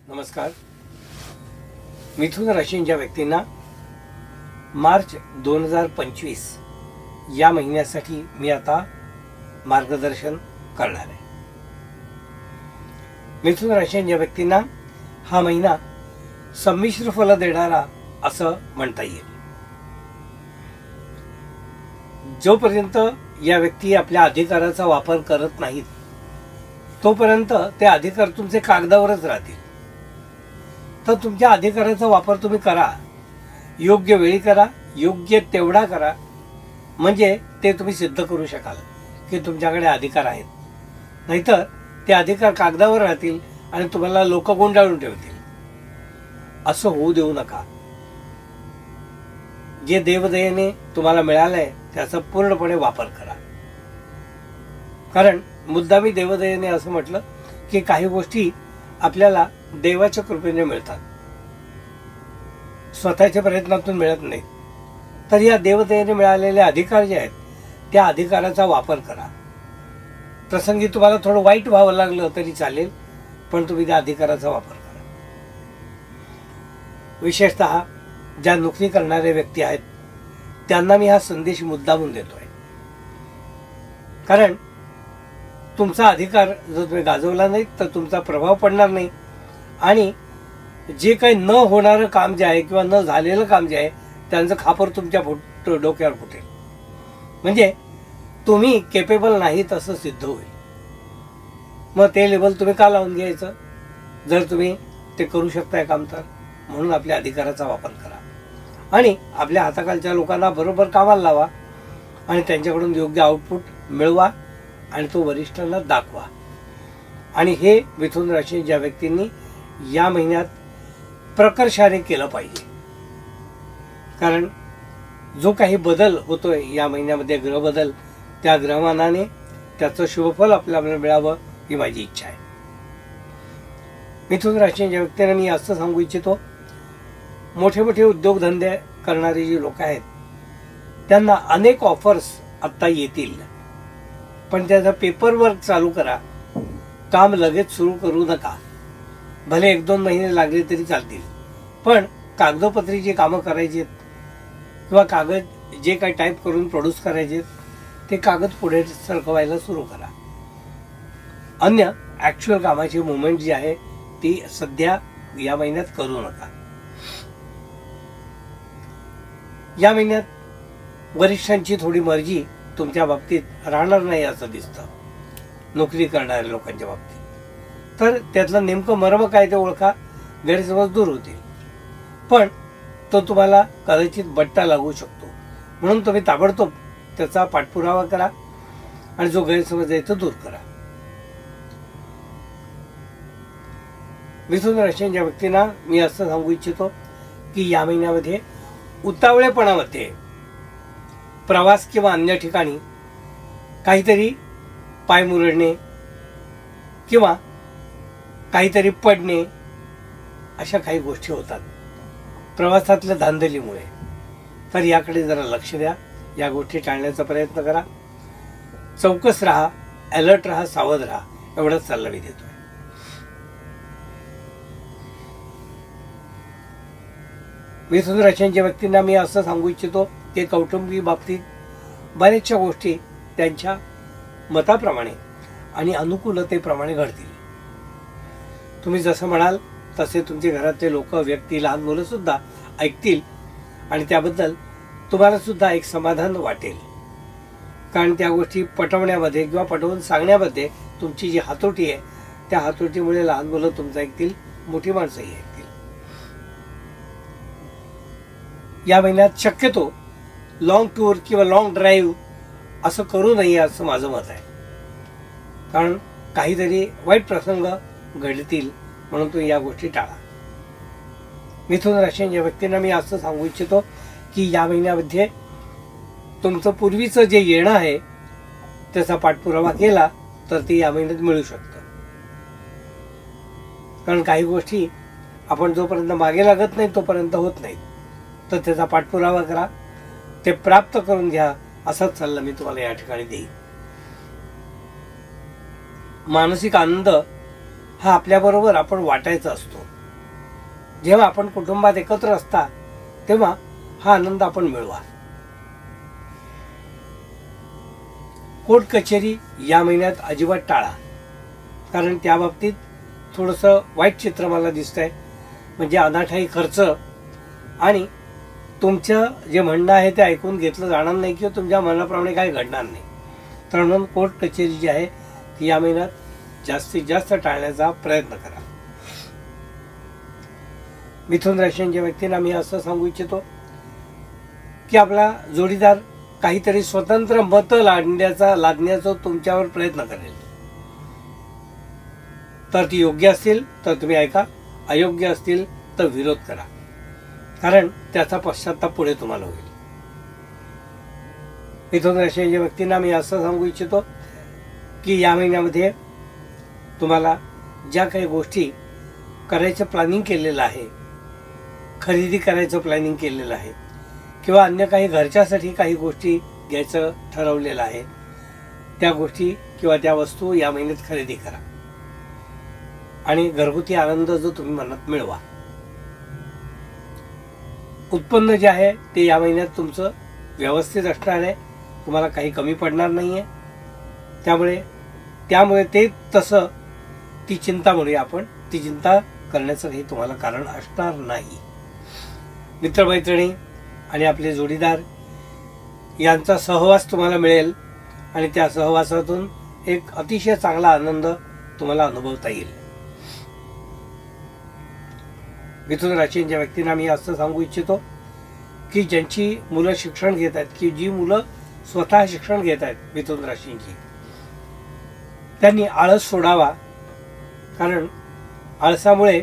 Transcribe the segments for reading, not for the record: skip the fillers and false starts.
नमस्कार. मिथुन राशीच्या व्यक्तींना मार्च 2025 या महिन्यासाठी मी आता मार्गदर्शन करणार आहे. मिथुन राशीच्या व्यक्तींना हा महिना संमिश्र फल देणारा असं म्हणता येईल. जोपर्यंत या व्यक्ती आपल्या अधिकाराचा वापर करत नाहीत तोपर्यंत ते अधिकार तुमचे कागदावरच राहतील. तर तुमच्या अधिकाराचा वापर तुम्ही करा, योग्य वेळी करा, योग्य तेवढा करा, म्हणजे ते तुम्ही सिद्ध करू शकाल की तुमच्याकडे अधिकार आहेत. नाहीतर ते अधिकार कागदावर राहतील आणि तुम्हाला लोक गुंडाळून ठेवतील. असं होऊ देऊ नका. जे देवदयेने तुम्हाला मिळालंय त्याचा पूर्णपणे वापर करा. कारण मुद्दामी देवदयेने असं म्हटलं की काही गोष्टी आपल्याला देवाच्या कृपेने मिळतात, स्वतःच्या प्रयत्नातून मिळत नाही. तर या देवदयेने मिळालेले अधिकार जे आहेत त्या अधिकाराचा वापर करा. प्रसंगी तुम्हाला थोडं वाईट व्हावं लागलं तरी चालेल, पण तुम्ही त्या अधिकाराचा वापर करा. विशेषतः ज्या नोकरी करणारे व्यक्ती आहेत त्यांना मी हा संदेश मुद्दामून देतोय. कारण तुमचा अधिकार जर तुम्ही गाजवला नाही तर तुमचा प्रभाव पडणार नाही आणि जे काही न होणारं काम जे आहे किंवा न झालेलं काम जे आहे त्यांचं खापर तुमच्या डोक्यावर फुटेल. म्हणजे तुम्ही केपेबल नाहीत असं सिद्ध होईल. मग ते लेबल तुम्ही का लावून घ्यायचं जर तुम्ही ते करू शकताय काम तर. म्हणून आपल्या अधिकाराचा वापर करा आणि आपल्या हाताखालच्या लोकांना बरोबर कामाला लावा आणि त्यांच्याकडून योग्य आउटपुट मिळवा आणि तो वरिष्ठांना दाखवा. आणि हे मिथुन राशीच्या व्यक्तींनी या महिन्यात प्रकर्षाने केलं पाहिजे. कारण जो काही बदल होतोय या महिन्यामध्ये, ग्रह बदल, त्या ग्रहमानाने त्याचं शुभफल आपल्याला मिळावं ही माझी इच्छा आहे. मिथुन राशीच्या व्यक्तींना मी असं सांगू इच्छितो, मोठे मोठे उद्योगधंदे करणारे जे लोक आहेत त्यांना अनेक ऑफर्स आत्ता येतील, पण त्याचा पेपरवर्क चालू करा. काम लगेच सुरू करू नका. भले 1-2 महिने लागले तरी चालतील, पण कागदोपत्री जे कामं करायचे किंवा कागद जे काही टाईप करून प्रोड्यूस करायचे ते कागद पुढे सरकवायला सुरू करा. अन्य ॲक्च्युअल कामाची मुवमेंट जी आहे ती सध्या या महिन्यात करू नका. या महिन्यात वरिष्ठांची थोडी मर्जी तुमच्या बाबतीत राहणार नाही असं दिसतं नोकरी करणाऱ्या लोकांच्या बाबतीत. तर त्यातलं नेमकं मर्म काय ते ओळखा, गैरसमज दूर होतील. पण तो तुम्हाला कदाचित बट्टा लागू शकतो. म्हणून तुम्ही ताबडतोब त्याचा पाठपुरावा करा आणि जो गैरसमज आहे तो दूर करा. मिथुन राशीच्या व्यक्तींना मी असं सांगू इच्छितो की या महिन्यामध्ये उतावळेपणामध्ये प्रवास किंवा अन्य ठिकाणी काहीतरी पाय मुरडणे किंवा काहीतरी पडणे अशा काही गोष्टी होतात प्रवासातल्या धांदलीमुळे. तर याकडे जरा लक्ष द्या. या गोष्टी टाळण्याचा प्रयत्न करा. चौकस राहा, अलर्ट राहा, सावध राहा, एवढाच सल्ला मी देतोय. मिथुन राशीच्या व्यक्तींना मी असं सांगू इच्छितो की कौटुंबिक बाबतीत बऱ्याचशा गोष्टी त्यांच्या मताप्रमाणे आणि अनुकूलतेप्रमाणे घडतील. तुम्ही जसं म्हणाल तसे तुमचे घरातले लोक, व्यक्ती, लहान मुलं सुद्धा ऐकतील आणि त्याबद्दल तुम्हाला सुद्धा एक समाधान वाटेल. कारण त्या गोष्टी पटवण्यामध्ये किंवा पटवून सांगण्यामध्ये तुमची जी हातोटी आहे त्या हातोटीमुळे लहान मुलं तुमचं ऐकतील, मोठी माणसंही ऐकतील. या महिन्यात शक्यतो लॉंग टूर किंवा लॉंग ड्राईव्ह असं करू नये असं माझं मत आहे. कारण काहीतरी वाईट प्रसंग घडतील म्हणून तुम्ही या गोष्टी टाळा. मिथुन राशीच्या व्यक्तींना मी असं सांगू इच्छितो की या महिन्यामध्ये तुमचं पूर्वीचं जे येणं आहे त्याचा पाठपुरावा केला तर ते या महिन्यात मिळू शकतं. कारण काही गोष्टी आपण जोपर्यंत मागे लागत नाही तोपर्यंत होत नाहीत. तर त्याचा पाठपुरावा करा, ते प्राप्त करून घ्या, असाच सल्ला मी तुम्हाला या ठिकाणी देईन. मानसिक आनंद हा आपल्याबरोबर आपण वाटायचा असतो. जेव्हा आपण कुटुंबात एकत्र असता तेव्हा हा आनंद आपण मिळवा. कोर्ट कचेरी या महिन्यात अजिबात टाळा, कारण त्या बाबतीत थोडंसं वाईट चित्र मला दिसतंय. म्हणजे अनाठाई खर्च आणि तुमचं जे म्हणणं आहे ते ऐकून घेतलं जाणार नाही किंवा तुमच्या मनाप्रमाणे काही घडणार नाही. तर म्हणून कोर्ट कचेरी जी आहे ती या महिन्यात जास्तीत जास्त टाळण्याचा प्रयत्न करा. मिथुन राशीच्या व्यक्तींना मी असं सांगू इच्छितो की आपला जोडीदार काहीतरी स्वतंत्र मत लादण्याचा तुमच्यावर प्रयत्न करेल. तर ती योग्य असतील तर तुम्ही ऐका, अयोग्य असतील तर विरोध करा, कारण त्याचा पश्चाताप पुढे तुम्हाला होईल. मिथुन राशीच्या व्यक्तींना मी असं सांगू इच्छितो की या महिन्यामध्ये तुम्हाला ज्या काही गोष्टी करायचं प्लॅनिंग केलेलं आहे, खरेदी करायचं प्लॅनिंग केलेलं आहे किंवा अन्य काही घरच्यासाठी काही गोष्टी घ्यायचं ठरवलेलं आहे, त्या गोष्टी किंवा त्या वस्तू या महिन्यात खरेदी करा आणि घरगुती आनंद जो तुम्ही मनात मिळवा. उत्पन्न जे आहे ते या महिन्यात तुमचं व्यवस्थित असणार आहे, तुम्हाला काही कमी पडणार नाहीये. त्यामुळे ते तसं ती चिंता म्हणूया आपण, ती चिंता करण्याचं काही तुम्हाला कारण असणार नाही. मित्रमैत्रिणी आणि आपले जोडीदार यांचा सहवास तुम्हाला मिळेल आणि त्या सहवासातून एक अतिशय चांगला आनंद तुम्हाला अनुभवता येईल. मिथुन राशीच्या व्यक्तींना मी असं सांगू इच्छितो की ज्यांची मुलं शिक्षण घेत आहेत की जी मुलं स्वतः शिक्षण घेत आहेत मिथुन राशींची, त्यांनी आळस सोडावा, कारण आळसामुळे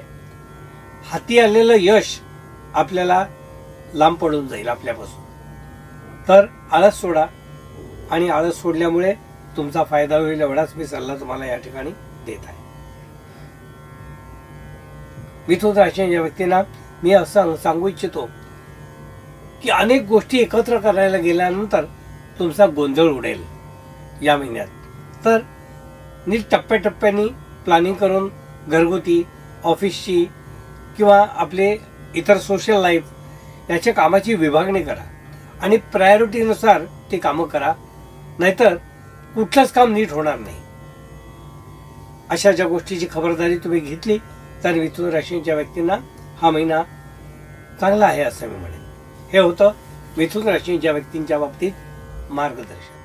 हाती आलेलं यश आपल्याला लांब पडून जाईल आपल्यापासून. तर आळस सोडा आणि आळस सोडल्यामुळे तुमचा फायदा होईल एवढाच मी सल्ला तुम्हाला या ठिकाणी देत आहे. मिथुन राशीच्या व्यक्तींना मी असं सांगू इच्छितो की अनेक गोष्टी एकत्र करायला गेल्यानंतर तुमचा गोंधळ उडेल या महिन्यात. तर नीट टप्प्याटप्प्याने प्लॅनिंग करून घरगुती, ऑफिसची किंवा आपले इतर सोशल लाईफ याच्या कामाची विभागणी करा आणि प्रायोरिटीनुसार ती कामं करा, नाहीतर कुठलंच काम नीट होणार नाही. अशा ज्या गोष्टीची खबरदारी तुम्ही घेतली तर मिथुन राशीच्या व्यक्तींना हा महिना चांगला आहे असं मी म्हणेन. हे होतं मिथुन राशीच्या व्यक्तींच्या बाबतीत मार्गदर्शन.